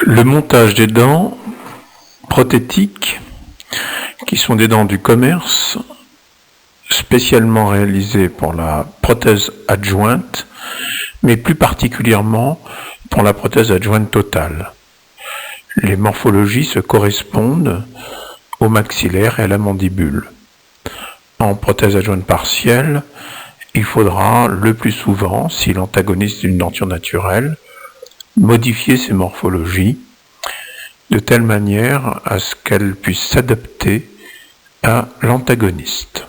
Le montage des dents prothétiques, qui sont des dents du commerce, spécialement réalisées pour la prothèse adjointe, mais plus particulièrement pour la prothèse adjointe totale. Les morphologies se correspondent au maxillaire et à la mandibule. En prothèse adjointe partielle, il faudra le plus souvent, si l'antagoniste est une denture naturelle, modifier ces morphologies de telle manière à ce qu'elles puissent s'adapter à l'antagoniste.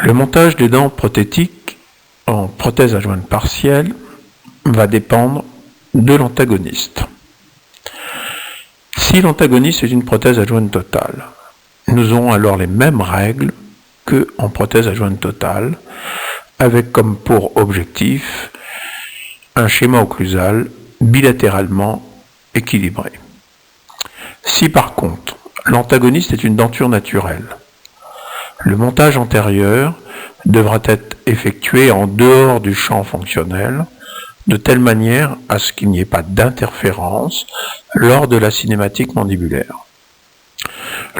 Le montage des dents prothétiques en prothèse adjointe partielle va dépendre de l'antagoniste. Si l'antagoniste est une prothèse adjointe totale, nous aurons alors les mêmes règles qu'en prothèse adjointe totale, avec comme pour objectif un schéma occlusal bilatéralement équilibré. Si par contre l'antagoniste est une denture naturelle, le montage antérieur devra être effectué en dehors du champ fonctionnel, de telle manière à ce qu'il n'y ait pas d'interférence lors de la cinématique mandibulaire.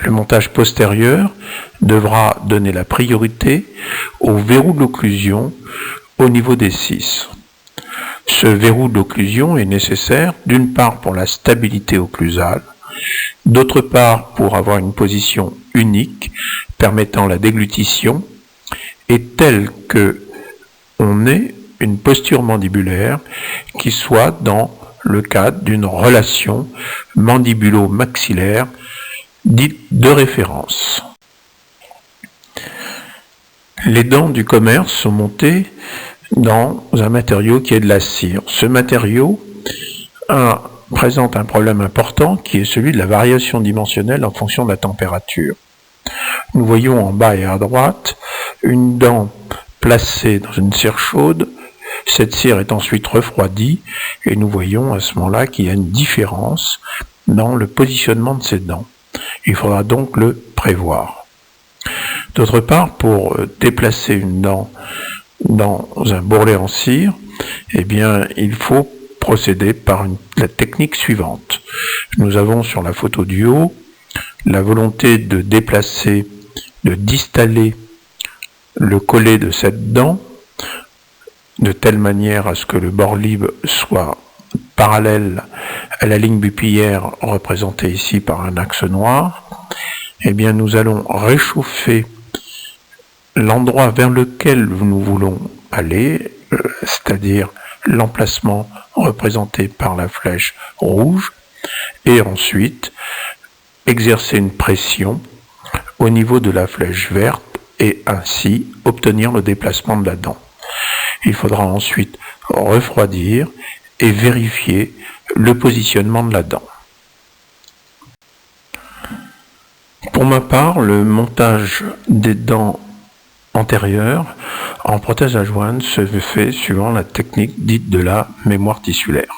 Le montage postérieur devra donner la priorité au verrou de l'occlusion au niveau des 6. Ce verrou de l'occlusion est nécessaire d'une part pour la stabilité occlusale, d'autre part pour avoir une position unique permettant la déglutition et telle que on ait une posture mandibulaire qui soit dans le cadre d'une relation mandibulo-maxillaire dite de référence. Les dents du commerce sont montées dans un matériau qui est de la cire. Ce matériau présente un problème important qui est celui de la variation dimensionnelle en fonction de la température. Nous voyons en bas et à droite une dent placée dans une cire chaude. Cette cire est ensuite refroidie et nous voyons à ce moment-là qu'il y a une différence dans le positionnement de ces dents. Il faudra donc le prévoir. D'autre part, pour déplacer une dent dans un bourrelet en cire, eh bien, il faut procéder par la technique suivante. Nous avons sur la photo du haut la volonté de déplacer, de distaller le collet de cette dent de telle manière à ce que le bord libre soit parallèle à la ligne bupillaire représentée ici par un axe noir. Eh bien, nous allons réchauffer l'endroit vers lequel nous voulons aller, c'est-à-dire l'emplacement représenté par la flèche rouge, et ensuite exercer une pression au niveau de la flèche verte et ainsi obtenir le déplacement de la dent. Il faudra ensuite refroidir et vérifier le positionnement de la dent. Pour ma part, le montage des dents antérieures en prothèse adjointe se fait suivant la technique dite de la mémoire tissulaire.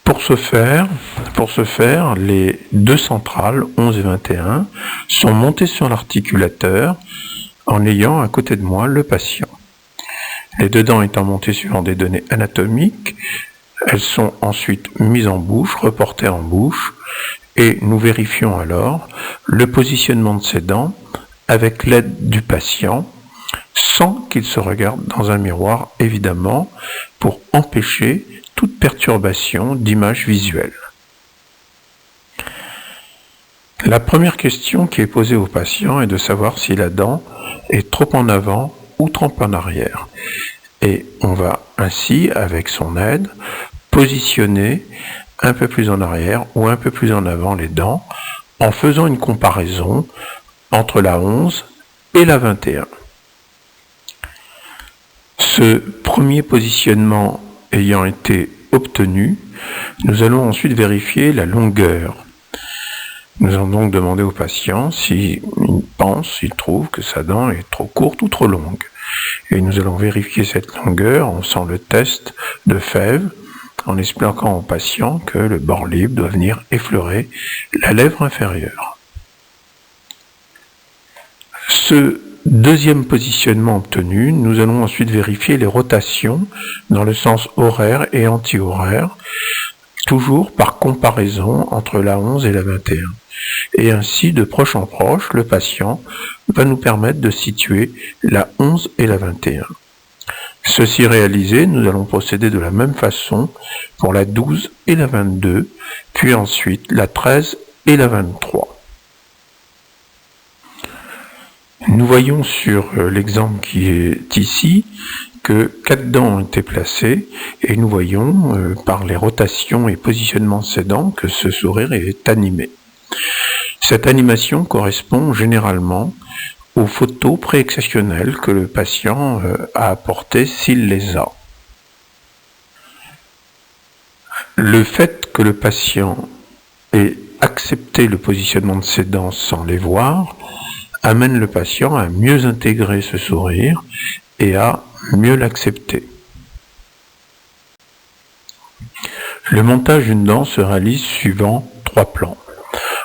Pour ce faire, les deux centrales, 11 et 21, sont montées sur l'articulateur en ayant à côté de moi le patient. Les deux dents étant montées suivant des données anatomiques, elles sont ensuite mises en bouche, reportées en bouche, et nous vérifions alors le positionnement de ces dents avec l'aide du patient, sans qu'il se regarde dans un miroir, évidemment, pour empêcher toute perturbation d'image visuelle. La première question qui est posée au patient est de savoir si la dent est trop en avant ou trop en arrière. Et on va ainsi, avec son aide, positionner un peu plus en arrière ou un peu plus en avant les dents en faisant une comparaison entre la 11 et la 21. Ce premier positionnement ayant été obtenu, nous allons ensuite vérifier la longueur. Nous allons donc demander au patient s'il trouve que sa dent est trop courte ou trop longue. Et nous allons vérifier cette longueur en faisant le test de Fèvre, en expliquant au patient que le bord libre doit venir effleurer la lèvre inférieure. Ce Deuxième positionnement obtenu, nous allons ensuite vérifier les rotations dans le sens horaire et anti-horaire, toujours par comparaison entre la 11 et la 21. Et ainsi, de proche en proche, le patient va nous permettre de situer la 11 et la 21. Ceci réalisé, nous allons procéder de la même façon pour la 12 et la 22, puis ensuite la 13 et la 23. Nous voyons sur l'exemple qui est ici que 4 dents ont été placées et nous voyons par les rotations et positionnements de ces dents que ce sourire est animé. Cette animation correspond généralement aux photos préexceptionnelles que le patient a apportées s'il les a. Le fait que le patient ait accepté le positionnement de ses dents sans les voir amène le patient à mieux intégrer ce sourire et à mieux l'accepter. Le montage d'une dent se réalise suivant 3 plans.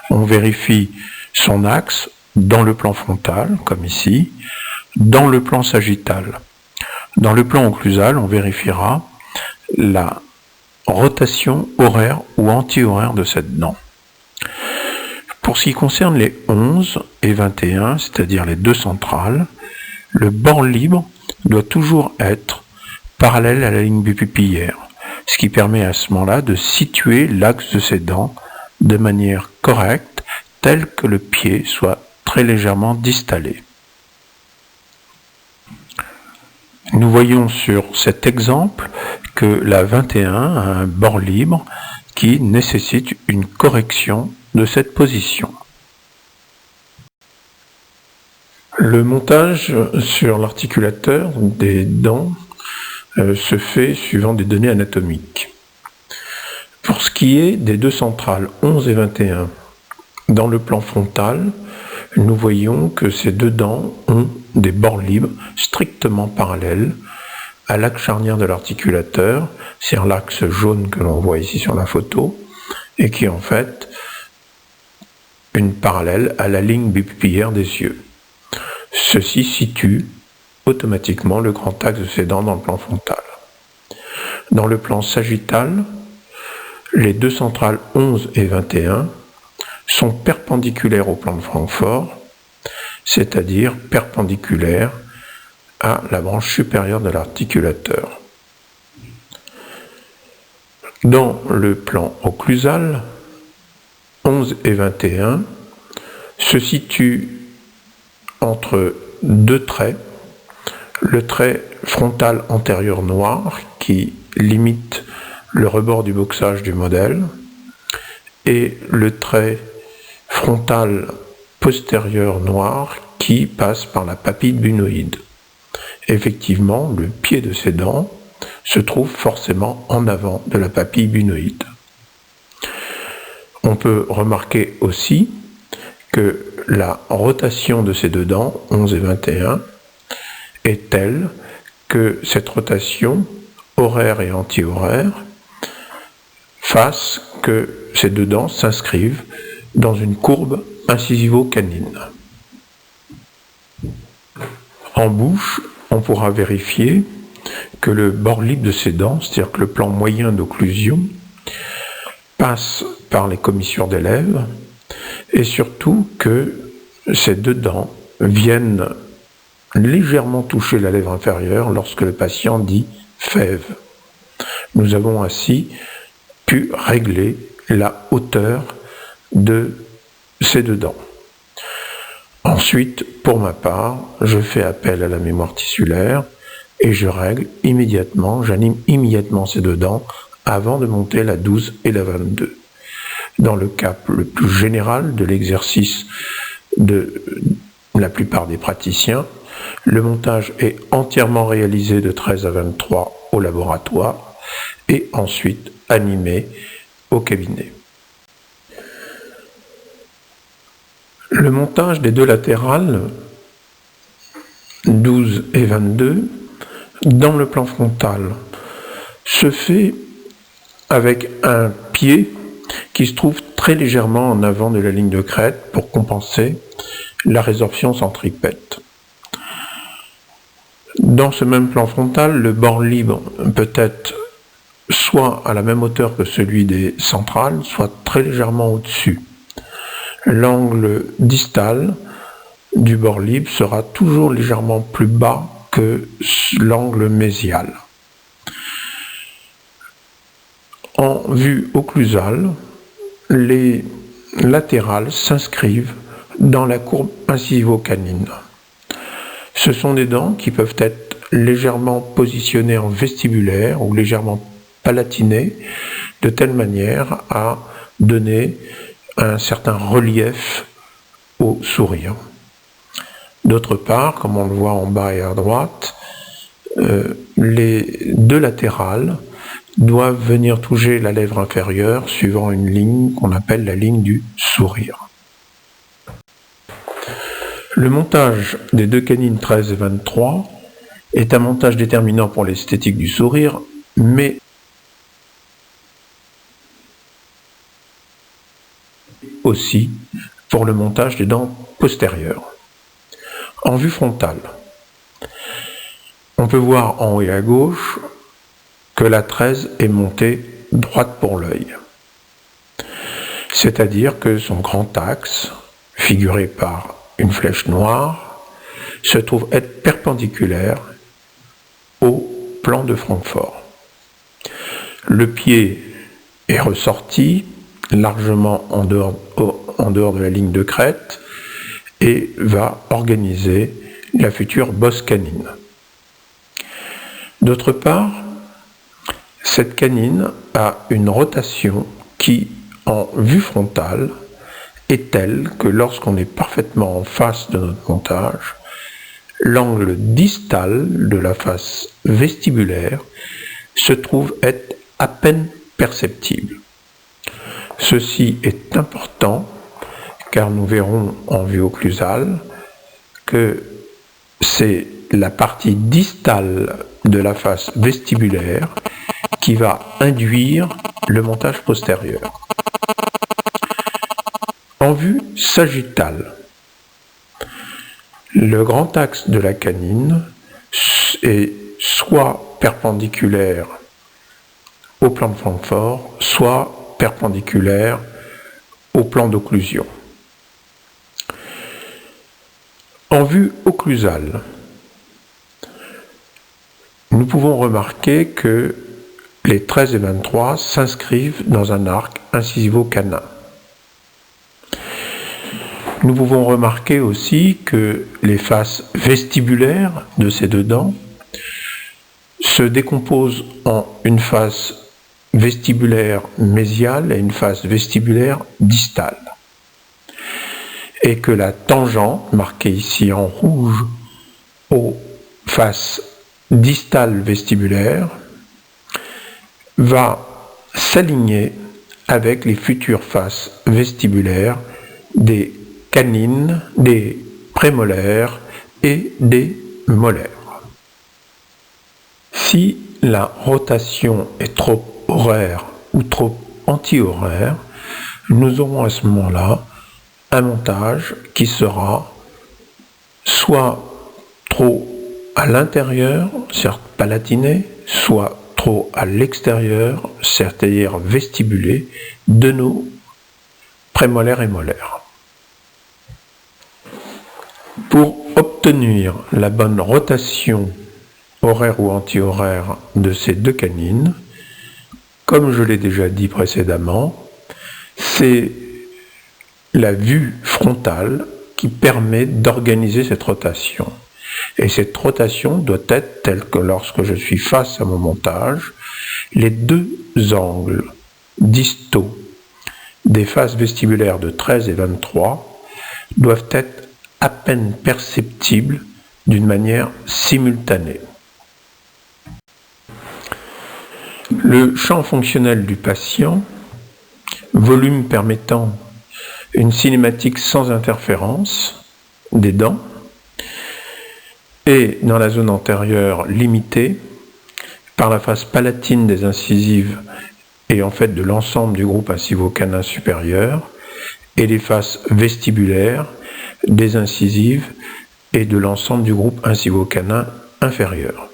On vérifie son axe dans le plan frontal, comme ici, dans le plan sagittal. Dans le plan occlusal, on vérifiera la rotation horaire ou anti-horaire de cette dent. Pour ce qui concerne les 11 et 21, c'est-à-dire les deux centrales, le bord libre doit toujours être parallèle à la ligne bipupillaire, ce qui permet à ce moment-là de situer l'axe de ces dents de manière correcte, telle que le pied soit très légèrement distallé. Nous voyons sur cet exemple que la 21 a un bord libre qui nécessite une correction de cette position. Le montage sur l'articulateur des dents se fait suivant des données anatomiques. Pour ce qui est des deux centrales 11 et 21, dans le plan frontal, nous voyons que ces deux dents ont des bords libres strictement parallèles à l'axe charnière de l'articulateur, c'est l'axe jaune que l'on voit ici sur la photo, et qui est en fait une parallèle à la ligne bipupillaire des yeux. Ceci situe automatiquement le grand axe de ces dents dans le plan frontal. Dans le plan sagittal, les deux centrales 11 et 21 sont perpendiculaires au plan de Francfort, c'est-à-dire perpendiculaires à la branche supérieure de l'articulateur. Dans le plan occlusal, 11 et 21 se situent entre deux traits, le trait frontal antérieur noir qui limite le rebord du boxage du modèle et le trait frontal postérieur noir qui passe par la papille bunoïde. Effectivement, le pied de ces dents se trouve forcément en avant de la papille bunoïde. On peut remarquer aussi que la rotation de ces deux dents, 11 et 21, est telle que cette rotation horaire et anti-horaire fasse que ces deux dents s'inscrivent dans une courbe incisivo-canine. En bouche, on pourra vérifier que le bord libre de ces dents, c'est-à-dire que le plan moyen d'occlusion, passe par les commissures des lèvres et surtout que ces deux dents viennent légèrement toucher la lèvre inférieure lorsque le patient dit « fève ». Nous avons ainsi pu régler la hauteur de ces deux dents. Ensuite, pour ma part, je fais appel à la mémoire tissulaire et je règle immédiatement, j'anime immédiatement ces deux dents avant de monter la 12 et la 22. Dans le cas le plus général de l'exercice de la plupart des praticiens, le montage est entièrement réalisé de 13 à 23 au laboratoire et ensuite animé au cabinet. Le montage des deux latérales 12 et 22 dans le plan frontal se fait avec un pied qui se trouve très légèrement en avant de la ligne de crête pour compenser la résorption centripète. Dans ce même plan frontal, le bord libre peut être soit à la même hauteur que celui des centrales, soit très légèrement au-dessus. L'angle distal du bord libre sera toujours légèrement plus bas que l'angle mésial. En vue occlusale, les latérales s'inscrivent dans la courbe incisivo-canine. Ce sont des dents qui peuvent être légèrement positionnées en vestibulaire ou légèrement palatinées, de telle manière à donner un certain relief au sourire. D'autre part, comme on le voit en bas et à droite, les deux latérales doivent venir toucher la lèvre inférieure suivant une ligne qu'on appelle la ligne du sourire. Le montage des deux canines 13 et 23 est un montage déterminant pour l'esthétique du sourire, mais aussi pour le montage des dents postérieures. En vue frontale, on peut voir en haut et à gauche que la 13 est montée droite pour l'œil. C'est-à-dire que son grand axe, figuré par une flèche noire, se trouve être perpendiculaire au plan de Francfort. Le pied est ressorti largement en dehors de la ligne de crête et va organiser la future bosse canine. D'autre part, cette canine a une rotation qui, en vue frontale, est telle que lorsqu'on est parfaitement en face de notre montage, l'angle distal de la face vestibulaire se trouve être à peine perceptible. Ceci est important car nous verrons en vue occlusale que c'est la partie distale de la face vestibulaire qui va induire le montage postérieur. En vue sagittale, le grand axe de la canine est soit perpendiculaire au plan de Francfort, soit perpendiculaire au plan d'occlusion. En vue occlusale, nous pouvons remarquer que les 13 et 23 s'inscrivent dans un arc incisivo-canin. Nous pouvons remarquer aussi que les faces vestibulaires de ces deux dents se décomposent en une face vestibulaire mésiale et une face vestibulaire distale. Et que la tangente, marquée ici en rouge, aux faces distales vestibulaires, va s'aligner avec les futures faces vestibulaires des canines, des prémolaires et des molaires. Si la rotation est trop horaire ou trop anti-horaire, nous aurons à ce moment-là un montage qui sera soit trop à l'intérieur, certes palatiné, soit trop à l'extérieur, c'est-à-dire vestibulé, de nos prémolaires et molaires. Pour obtenir la bonne rotation horaire ou anti-horaire de ces deux canines, comme je l'ai déjà dit précédemment, c'est la vue frontale qui permet d'organiser cette rotation. Et cette rotation doit être telle que lorsque je suis face à mon montage, les deux angles distaux des faces vestibulaires de 13 et 23 doivent être à peine perceptibles d'une manière simultanée. Le champ fonctionnel du patient, volume permettant une cinématique sans interférence des dents, et dans la zone antérieure limitée par la face palatine des incisives et en fait de l'ensemble du groupe incisivo-canin supérieur et les faces vestibulaires des incisives et de l'ensemble du groupe incisivo-canin inférieur.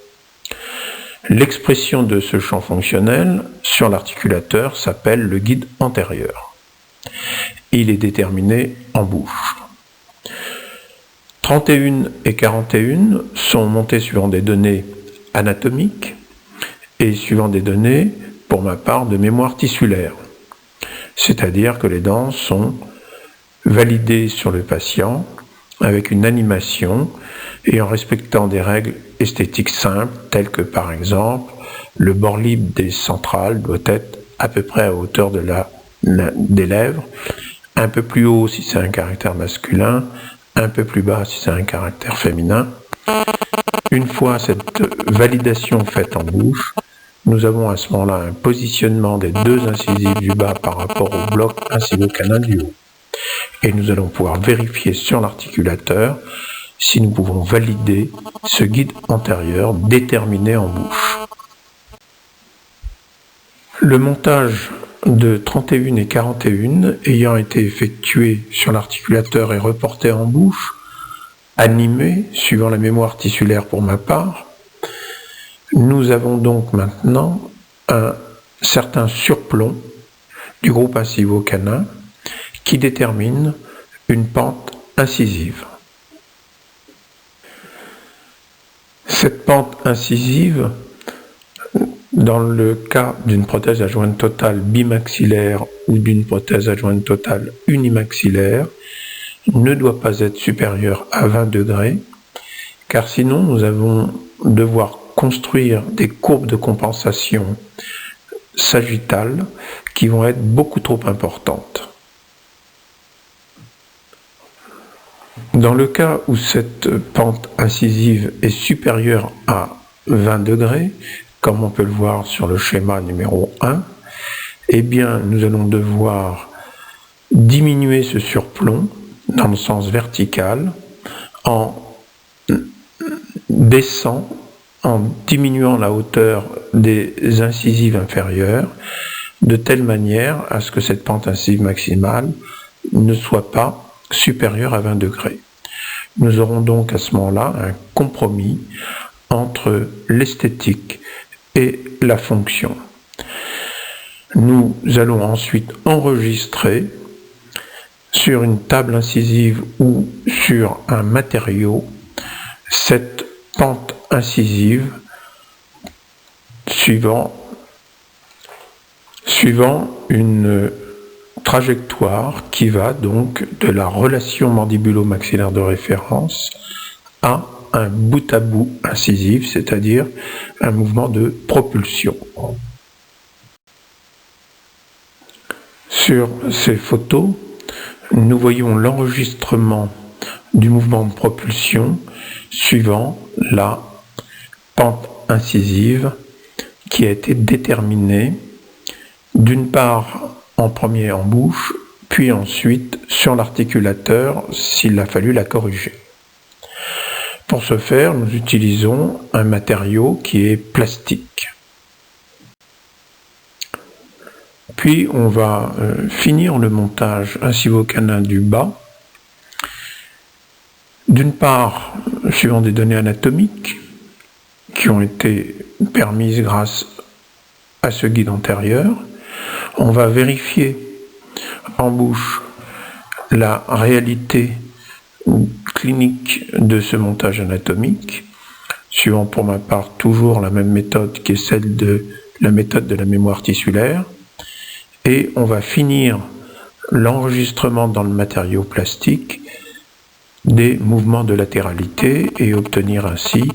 L'expression de ce champ fonctionnel sur l'articulateur s'appelle le guide antérieur. Il est déterminé en bouche. 31 et 41 sont montés suivant des données anatomiques et suivant des données, pour ma part, de mémoire tissulaire. C'est-à-dire que les dents sont validées sur le patient avec une animation et en respectant des règles esthétiques simples, telles que par exemple, le bord libre des centrales doit être à peu près à hauteur des lèvres, un peu plus haut si c'est un caractère masculin, un peu plus bas si c'est un caractère féminin. Une fois cette validation faite en bouche, nous avons à ce moment-là un positionnement des deux incisives du bas par rapport au bloc incisivo-canin du haut. Et nous allons pouvoir vérifier sur l'articulateur si nous pouvons valider ce guide antérieur déterminé en bouche. Le montage de 31 et 41 ayant été effectué sur l'articulateur et reporté en bouche, animé suivant la mémoire tissulaire pour ma part, nous avons donc maintenant un certain surplomb du groupe incisivo-canin qui détermine une pente incisive. Cette pente incisive, dans le cas d'une prothèse adjointe totale bimaxillaire ou d'une prothèse adjointe totale unimaxillaire, ne doit pas être supérieure à 20 degrés, car sinon nous allons devoir construire des courbes de compensation sagittales qui vont être beaucoup trop importantes. Dans le cas où cette pente incisive est supérieure à 20 degrés, comme on peut le voir sur le schéma numéro 1, eh bien nous allons devoir diminuer ce surplomb dans le sens vertical en baissant, en diminuant la hauteur des incisives inférieures, de telle manière à ce que cette pente incisive maximale ne soit pas supérieure à 20 degrés. Nous aurons donc à ce moment-là un compromis entre l'esthétique et la fonction. Nous allons ensuite enregistrer sur une table incisive ou sur un matériau cette pente incisive suivant une trajectoire qui va donc de la relation mandibulo-maxillaire de référence à un bout à bout incisif, c'est-à-dire un mouvement de propulsion. Sur ces photos, nous voyons l'enregistrement du mouvement de propulsion suivant la pente incisive qui a été déterminée d'une part en premier en bouche, puis ensuite sur l'articulateur s'il a fallu la corriger. Pour ce faire, nous utilisons un matériau qui est plastique. Puis on va finir le montage incisivo-canin du bas, d'une part suivant des données anatomiques qui ont été permises grâce à ce guide antérieur. On va vérifier en bouche la réalité clinique de ce montage anatomique, suivant pour ma part toujours la même méthode qui est celle de la méthode de la mémoire tissulaire. Et on va finir l'enregistrement dans le matériau plastique des mouvements de latéralité et obtenir ainsi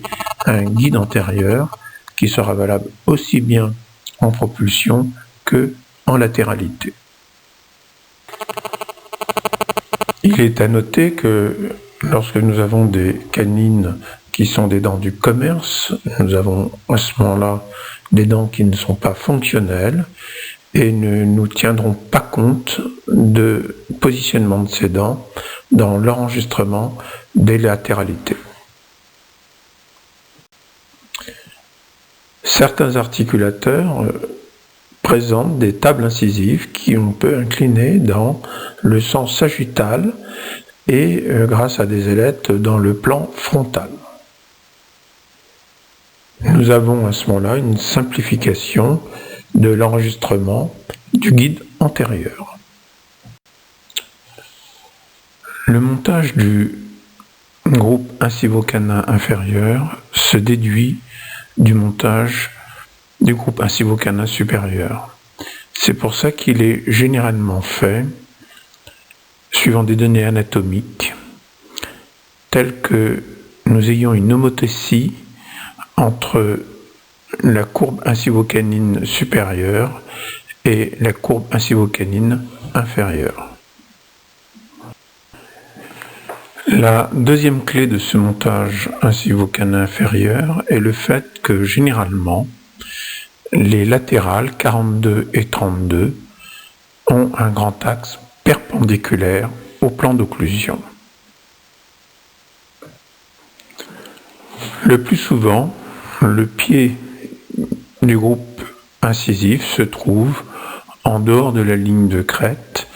un guide antérieur qui sera valable aussi bien en propulsion que en latéralité. Il est à noter que lorsque nous avons des canines qui sont des dents du commerce, nous avons à ce moment-là des dents qui ne sont pas fonctionnelles et ne nous tiendrons pas compte de positionnement de ces dents dans l'enregistrement des latéralités. Certains articulateurs présentent des tables incisives qui on peut incliner dans le sens sagittal et grâce à des ailettes dans le plan frontal. nous avons à ce moment-là une simplification de l'enregistrement du guide antérieur. Le montage du groupe incivo-canin inférieur se déduit du montage du groupe incivo-canin supérieur. C'est pour ça qu'il est généralement fait suivant des données anatomiques telles que nous ayons une homothétie entre la courbe incivo-canine supérieure et la courbe incivo-canine inférieure. La deuxième clé de ce montage incivo-canin inférieur est le fait que généralement les latérales 42 et 32 ont un grand axe perpendiculaire au plan d'occlusion. Le plus souvent, le pied du groupe incisif se trouve en dehors de la ligne de crête,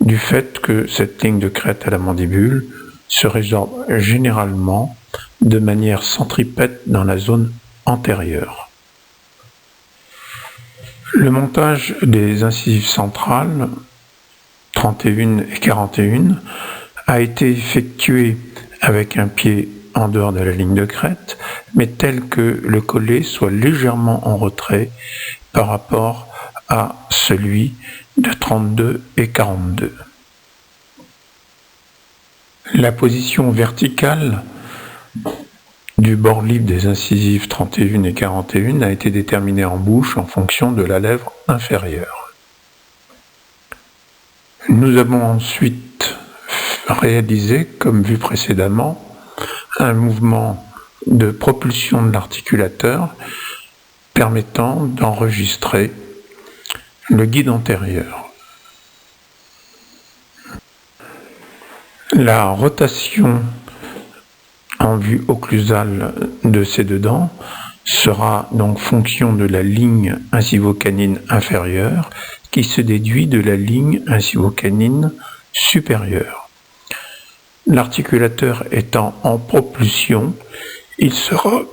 du fait que cette ligne de crête à la mandibule se résorbe généralement de manière centripète dans la zone antérieure. Le montage des incisives centrales 31 et 41 a été effectué avec un pied en dehors de la ligne de crête, mais tel que le collet soit légèrement en retrait par rapport à celui de 32 et 42. La position verticale du bord libre des incisives 31 et 41 a été déterminée en bouche en fonction de la lèvre inférieure. Nous avons ensuite réalisé, comme vu précédemment, un mouvement de propulsion de l'articulateur permettant d'enregistrer le guide antérieur. La rotation en vue occlusale de ces deux dents sera donc fonction de la ligne incivo-canine inférieure qui se déduit de la ligne incivo-canine supérieure. L'articulateur étant en propulsion, il sera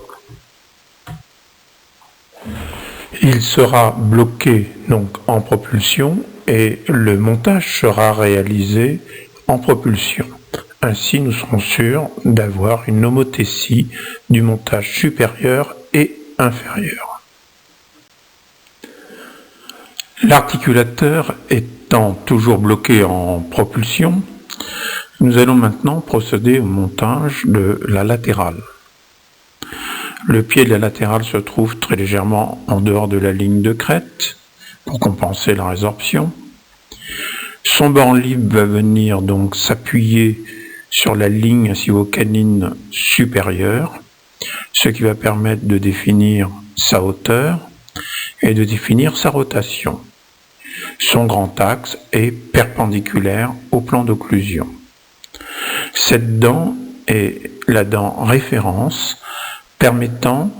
bloqué donc en propulsion et le montage sera réalisé en propulsion. Ainsi, nous serons sûrs d'avoir une homothétie du montage supérieur et inférieur. L'articulateur étant toujours bloqué en propulsion, nous allons maintenant procéder au montage de la latérale. Le pied de la latérale se trouve très légèrement en dehors de la ligne de crête pour compenser la résorption. Son bord libre va venir donc s'appuyer sur la ligne incivo-canine supérieure, ce qui va permettre de définir sa hauteur et de définir sa rotation. Son grand axe est perpendiculaire au plan d'occlusion. Cette dent est la dent référence permettant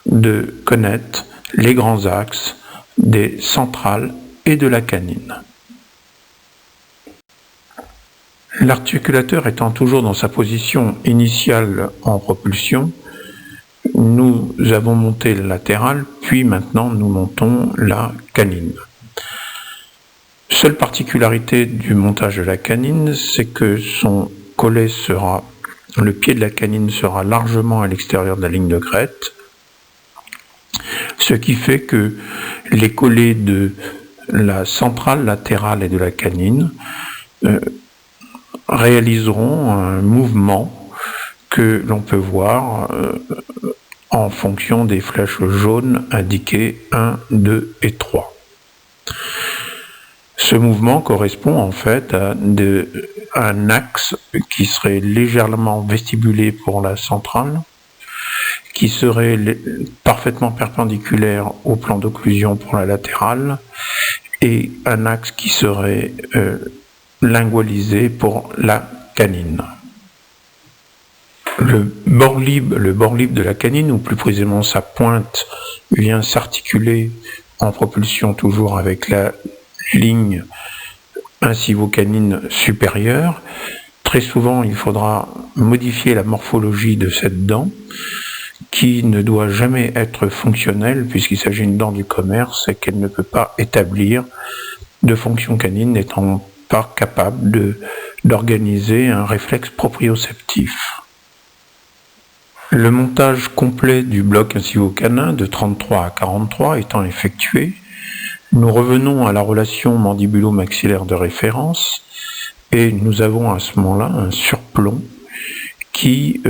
de connaître les grands axes des centrales et de la canine. L'articulateur étant toujours dans sa position initiale en propulsion, nous avons monté la latérale, puis maintenant nous montons la canine. Seule particularité du montage de la canine, c'est que son collet le pied de la canine sera largement à l'extérieur de la ligne de crête, ce qui fait que les collets de la centrale latérale et de la canine réaliseront un mouvement que l'on peut voir en fonction des flèches jaunes indiquées 1, 2 et 3. Ce mouvement correspond en fait à un axe qui serait légèrement vestibulé pour la centrale, qui serait parfaitement perpendiculaire au plan d'occlusion pour la latérale, et un axe qui serait lingualisé pour la canine. Le bord libre de la canine, ou plus précisément sa pointe, vient s'articuler en propulsion toujours avec la ligne incivo-canine supérieure. Très souvent, il faudra modifier la morphologie de cette dent qui ne doit jamais être fonctionnelle puisqu'il s'agit d'une dent du commerce et qu'elle ne peut pas établir de fonction canine n'étant pas capable d'organiser un réflexe proprioceptif. Le montage complet du bloc incivo-canin de 33 à 43 étant effectué, nous revenons à la relation mandibulo-maxillaire de référence et nous avons à ce moment-là un surplomb qui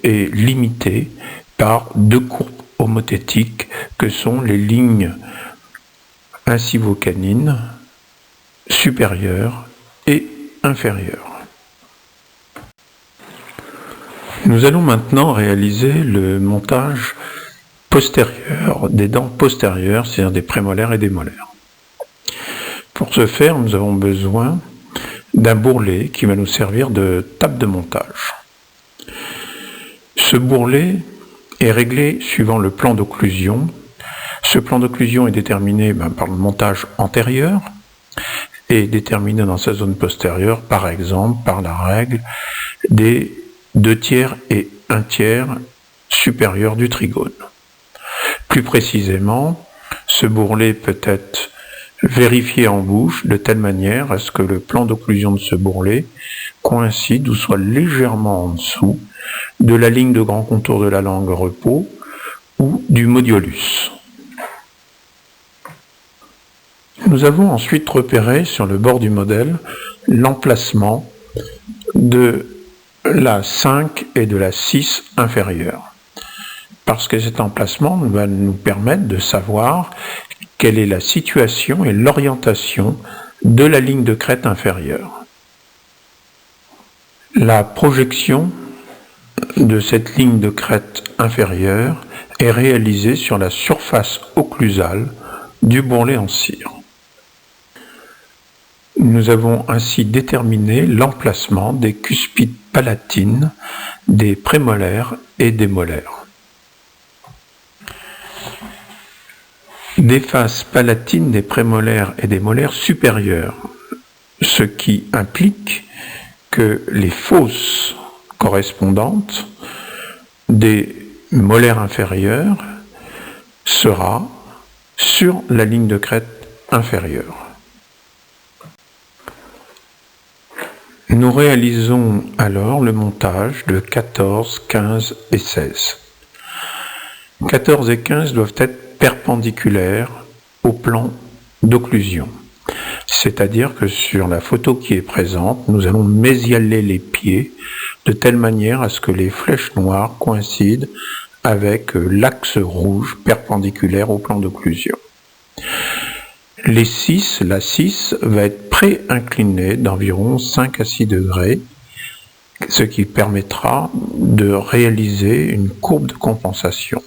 est limité par deux courbes homothétiques que sont les lignes incivo-canines supérieures et inférieures. Nous allons maintenant réaliser le montage postérieur des dents postérieures, c'est-à-dire des prémolaires et des molaires. Pour ce faire, nous avons besoin d'un bourrelet qui va nous servir de table de montage. Ce bourrelet est réglé suivant le plan d'occlusion. Ce plan d'occlusion est déterminé par le montage antérieur et déterminé dans sa zone postérieure, par exemple, par la règle des 2/3 et 1/3 supérieurs du trigone. Plus précisément, ce bourrelet peut être vérifié en bouche de telle manière à ce que le plan d'occlusion de ce bourrelet coïncide ou soit légèrement en dessous de la ligne de grand contour de la langue repos ou du modiolus. Nous avons ensuite repéré sur le bord du modèle l'emplacement de la 5 et de la 6 inférieure. Parce que cet emplacement va nous permettre de savoir quelle est la situation et l'orientation de la ligne de crête inférieure. La projection de cette ligne de crête inférieure est réalisée sur la surface occlusale du bourrelet en cire. Nous avons ainsi déterminé l'emplacement des cuspides palatines, des prémolaires et des molaires. Des faces palatines, des prémolaires et des molaires supérieures, ce qui implique que les fosses correspondantes des molaires inférieures sera sur la ligne de crête inférieure. Nous réalisons alors le montage de 14, 15 et 16. 14 et 15 doivent être perpendiculaires au plan d'occlusion. C'est-à-dire que sur la photo qui est présente, nous allons mésialer les pieds de telle manière à ce que les flèches noires coïncident avec l'axe rouge perpendiculaire au plan d'occlusion. La 6 va être pré-inclinée d'environ 5 à 6 degrés, ce qui permettra de réaliser une courbe de compensation.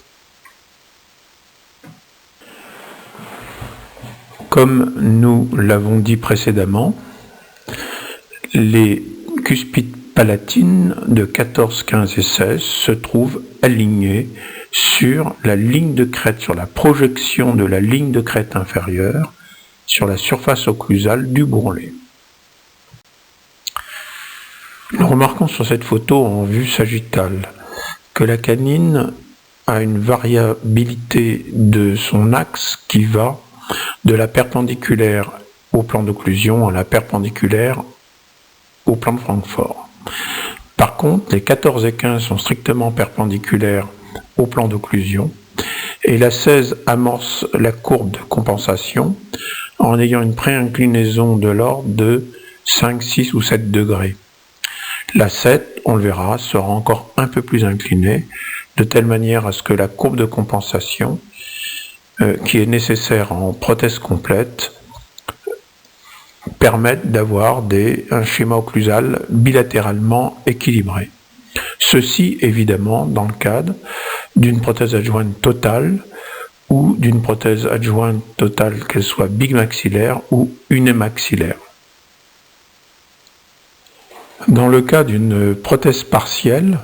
Comme nous l'avons dit précédemment, les cuspides palatines de 14, 15 et 16 se trouvent alignés sur la ligne de crête, sur la projection de la ligne de crête inférieure, sur la surface occlusale du bourrelet. Nous remarquons sur cette photo en vue sagittale que la canine a une variabilité de son axe qui va de la perpendiculaire au plan d'occlusion à la perpendiculaire au plan de Francfort. Par contre, les 14 et 15 sont strictement perpendiculaires au plan d'occlusion et la 16 amorce la courbe de compensation en ayant une pré-inclinaison de l'ordre de 5, 6 ou 7 degrés. La 7, on le verra, sera encore un peu plus inclinée, de telle manière à ce que la courbe de compensation, qui est nécessaire en prothèse complète, permette d'avoir un schéma occlusal bilatéralement équilibré. Ceci, évidemment, dans le cadre d'une prothèse adjointe totale ou d'une prothèse adjointe totale, qu'elle soit bimaxillaire ou unimaxillaire. Dans le cas d'une prothèse partielle,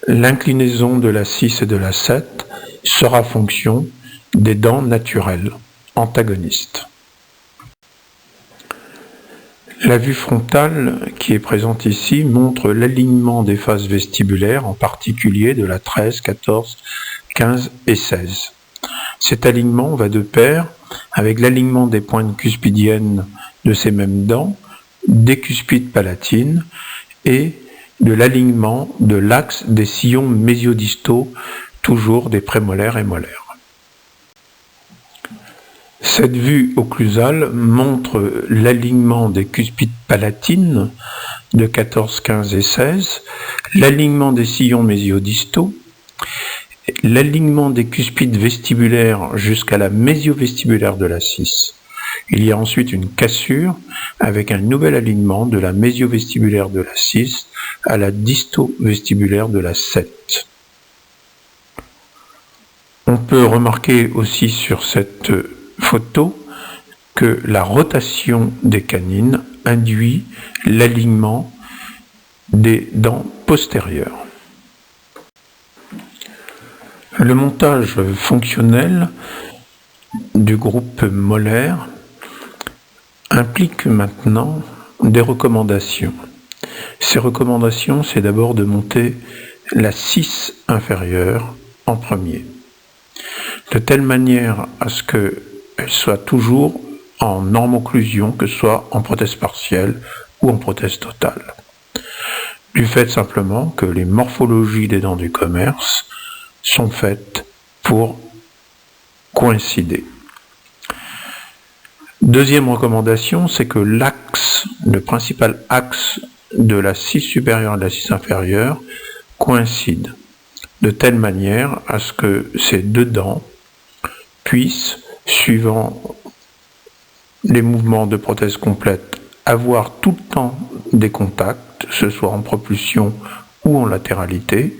l'inclinaison de la 6 et de la 7 sera fonction des dents naturelles, antagonistes. La vue frontale qui est présente ici montre l'alignement des faces vestibulaires, en particulier de la 13, 14, 15 et 16. Cet alignement va de pair avec l'alignement des pointes cuspidiennes de ces mêmes dents, des cuspides palatines et de l'alignement de l'axe des sillons mésiodistaux, toujours des prémolaires et molaires. Cette vue occlusale montre l'alignement des cuspides palatines de 14, 15 et 16, l'alignement des sillons mésiodistaux, l'alignement des cuspides vestibulaires jusqu'à la mésiovestibulaire de la 6. Il y a ensuite une cassure avec un nouvel alignement de la mésiovestibulaire de la 6 à la distovestibulaire de la 7. On peut remarquer aussi sur cette photo que la rotation des canines induit l'alignement des dents postérieures. Le montage fonctionnel du groupe molaire implique maintenant des recommandations. Ces recommandations, c'est d'abord de monter la 6 inférieure en premier, de telle manière à ce qu'elle soit toujours en normocclusion, que ce soit en prothèse partielle ou en prothèse totale. Du fait simplement que les morphologies des dents du commerce sont faites pour coïncider. Deuxième recommandation, c'est que l'axe, le principal axe de la 6 supérieure et de la 6 inférieure coïncide, de telle manière à ce que ces deux dents puissent, suivant les mouvements de prothèse complète, avoir tout le temps des contacts, que ce soit en propulsion ou en latéralité,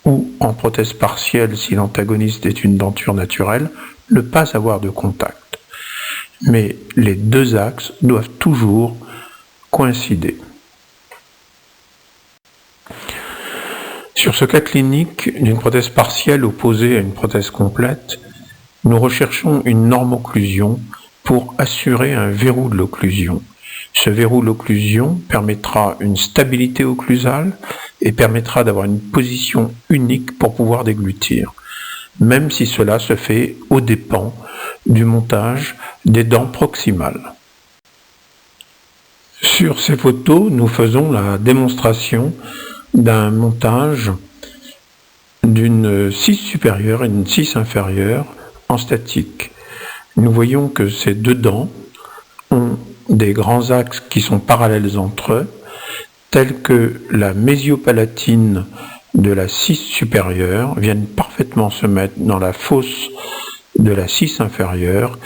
ou en prothèse partielle si l'antagoniste est une denture naturelle, ne pas avoir de contact. Mais les deux axes doivent toujours coïncider. Sur ce cas clinique d'une prothèse partielle opposée à une prothèse complète, nous recherchons une normocclusion pour assurer un verrou de l'occlusion. Ce verrou de l'occlusion permettra une stabilité occlusale et permettra d'avoir une position unique pour pouvoir déglutir, même si cela se fait aux dépens du montage des dents proximales. Sur ces photos, nous faisons la démonstration d'un montage d'une 6 supérieure et d'une 6 inférieure en statique. Nous voyons que ces deux dents ont des grands axes qui sont parallèles entre eux, tels que la mésiopalatine de la 6 supérieure viennent parfaitement se mettre dans la fosse de la 6 inférieure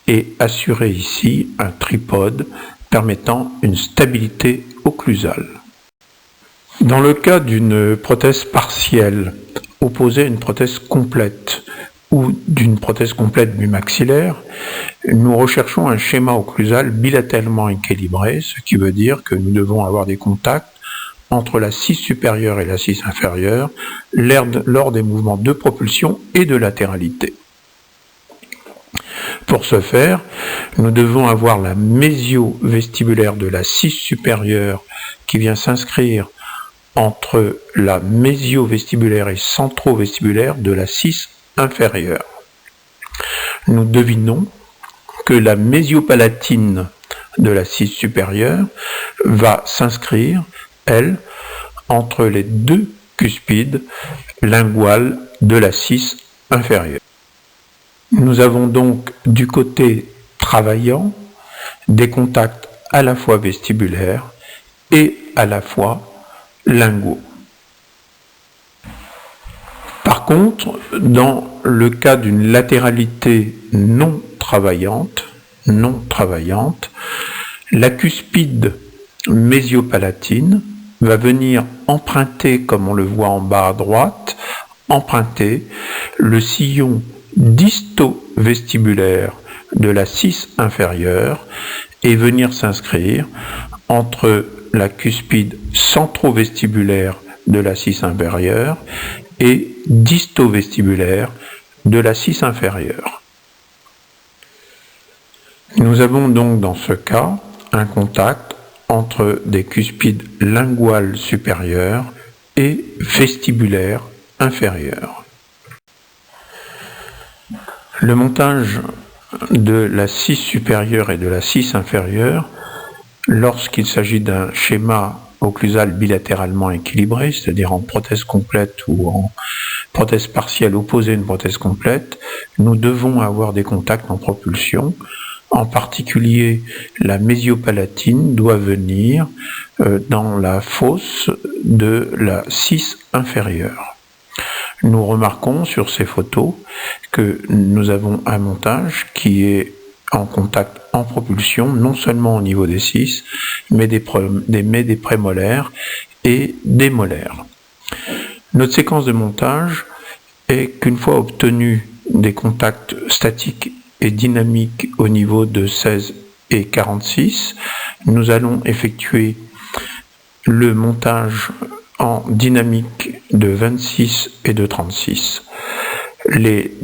et assurer ici un tripode permettant une stabilité occlusale. Dans le cas d'une prothèse partielle opposée à une prothèse complète ou d'une prothèse complète bimaxillaire, nous recherchons un schéma occlusal bilatéralement équilibré, ce qui veut dire que nous devons avoir des contacts entre la 6 supérieure et la 6 inférieure lors des mouvements de propulsion et de latéralité. Pour ce faire, nous devons avoir la mésiovestibulaire de la 6 supérieure qui vient s'inscrire entre la mésiovestibulaire et centrovestibulaire de la 6 inférieure. Nous devinons que la mésiopalatine de la 6 supérieure va s'inscrire, elle, entre les deux cuspides linguales de la 6 inférieure. Nous avons donc du côté travaillant des contacts à la fois vestibulaires et à la fois linguaux. Par contre, dans le cas d'une latéralité non travaillante, la cuspide mésiopalatine va venir emprunter, comme on le voit en bas à droite, emprunter le sillon distovestibulaire de la 6 inférieure et venir s'inscrire entre la cuspide centrovestibulaire de la 6 inférieure et distovestibulaire de la 6 inférieure. Nous avons donc dans ce cas un contact entre des cuspides linguales supérieures et vestibulaires inférieures. Le montage de la 6 supérieure et de la 6 inférieure, lorsqu'il s'agit d'un schéma occlusal bilatéralement équilibré, c'est-à-dire en prothèse complète ou en prothèse partielle opposée à une prothèse complète, nous devons avoir des contacts en propulsion. En particulier, la mésiopalatine doit venir dans la fosse de la 6 inférieure. Nous remarquons sur ces photos que nous avons un montage qui est en contact en propulsion, non seulement au niveau des 6, mais des prémolaires et des molaires. Notre séquence de montage est qu'une fois obtenu des contacts statiques et dynamiques au niveau de 16 et 46, nous allons effectuer le montage en dynamique de 26 et de 36. Les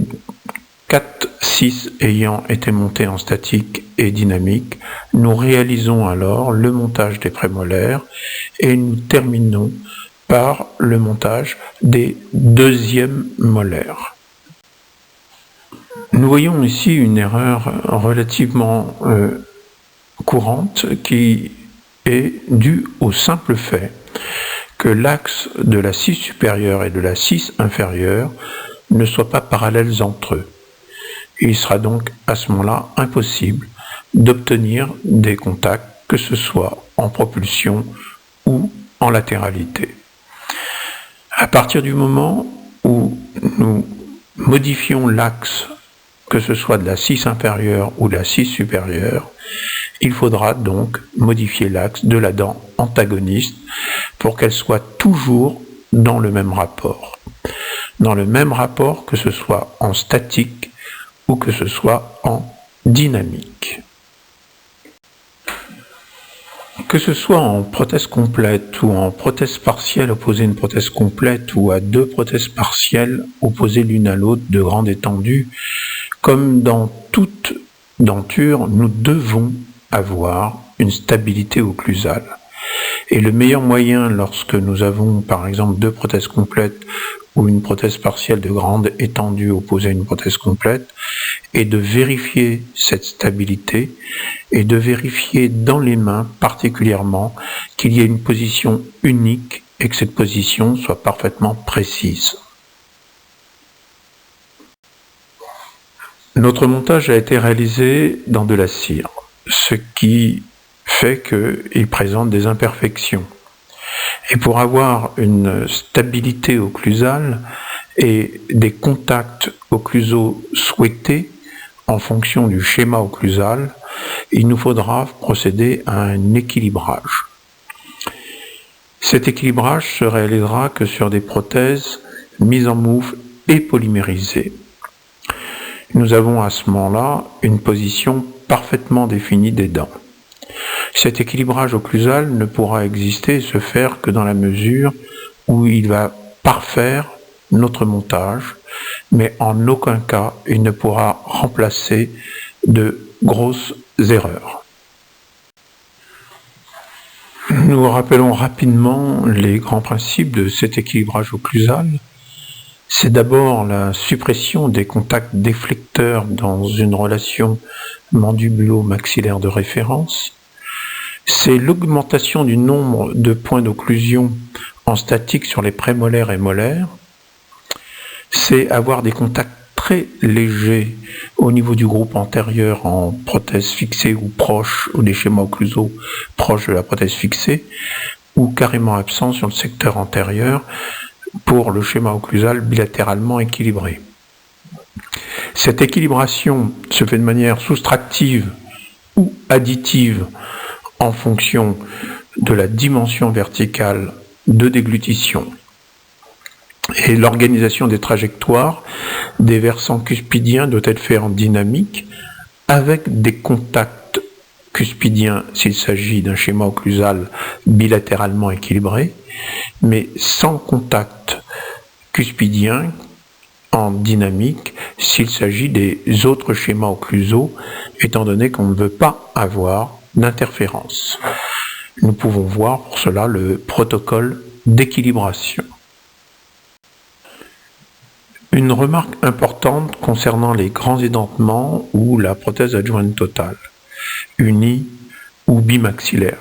4 6 ayant été montés en statique et dynamique, nous réalisons alors le montage des prémolaires et nous terminons par le montage des deuxièmes molaires. Nous voyons ici une erreur relativement courante qui est due au simple fait que l'axe de la 6 supérieure et de la 6 inférieure ne soient pas parallèles entre eux. Il sera donc à ce moment-là impossible d'obtenir des contacts, que ce soit en propulsion ou en latéralité. À partir du moment où nous modifions l'axe, que ce soit de la 6 inférieure ou de la 6 supérieure, il faudra donc modifier l'axe de la dent antagoniste pour qu'elle soit toujours dans le même rapport. Dans le même rapport, que ce soit en statique ou que ce soit en dynamique. Que ce soit en prothèse complète ou en prothèse partielle opposée à une prothèse complète ou à deux prothèses partielles opposées l'une à l'autre de grande étendue, comme dans toute denture, nous devons avoir une stabilité occlusale. Et le meilleur moyen lorsque nous avons par exemple deux prothèses complètes ou une prothèse partielle de grande étendue opposée à une prothèse complète est de vérifier cette stabilité et de vérifier dans les mains particulièrement qu'il y ait une position unique et que cette position soit parfaitement précise. Notre montage a été réalisé dans de la cire, ce qui fait qu'il présente des imperfections. Et pour avoir une stabilité occlusale et des contacts occlusaux souhaités en fonction du schéma occlusal, il nous faudra procéder à un équilibrage. Cet équilibrage se réalisera que sur des prothèses mises en moufle et polymérisées. Nous avons à ce moment-là une position parfaitement définie des dents. Cet équilibrage occlusal ne pourra exister et se faire que dans la mesure où il va parfaire notre montage, mais en aucun cas il ne pourra remplacer de grosses erreurs. Nous rappelons rapidement les grands principes de cet équilibrage occlusal. C'est d'abord la suppression des contacts déflecteurs dans une relation mandibulo-maxillaire de référence. C'est l'augmentation du nombre de points d'occlusion en statique sur les prémolaires et molaires. C'est avoir des contacts très légers au niveau du groupe antérieur en prothèse fixée ou proche, ou des schémas occlusaux proches de la prothèse fixée, ou carrément absents sur le secteur antérieur pour le schéma occlusal bilatéralement équilibré. Cette équilibration se fait de manière soustractive ou additive en fonction de la dimension verticale de déglutition. Et l'organisation des trajectoires des versants cuspidiens doit être faite en dynamique avec des contacts cuspidiens s'il s'agit d'un schéma occlusal bilatéralement équilibré, mais sans contact cuspidien en dynamique s'il s'agit des autres schémas occlusaux, étant donné qu'on ne veut pas avoir d'interférence. Nous pouvons voir pour cela le protocole d'équilibration. Une remarque importante concernant les grands édentements ou la prothèse adjointe totale, unie ou bimaxillaire.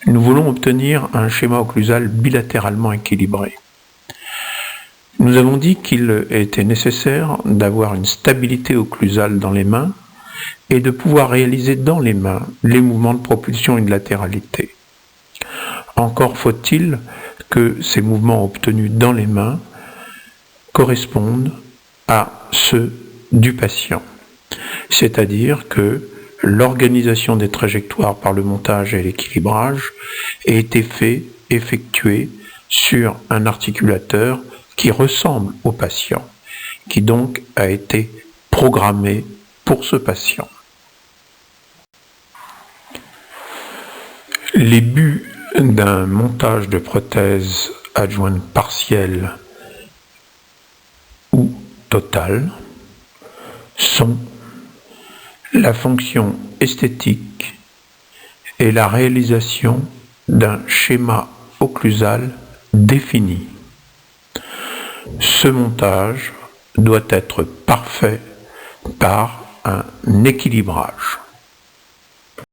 Nous voulons obtenir un schéma occlusal bilatéralement équilibré. Nous avons dit qu'il était nécessaire d'avoir une stabilité occlusale dans les mains et de pouvoir réaliser dans les mains les mouvements de propulsion et de latéralité. Encore faut-il que ces mouvements obtenus dans les mains correspondent à ceux du patient. C'est-à-dire que l'organisation des trajectoires par le montage et l'équilibrage a été effectuée sur un articulateur qui ressemble au patient, qui donc a été programmé pour ce patient. Les buts d'un montage de prothèse adjointe partielle ou totale sont la fonction esthétique et la réalisation d'un schéma occlusal défini. Ce montage doit être parfait par un équilibrage.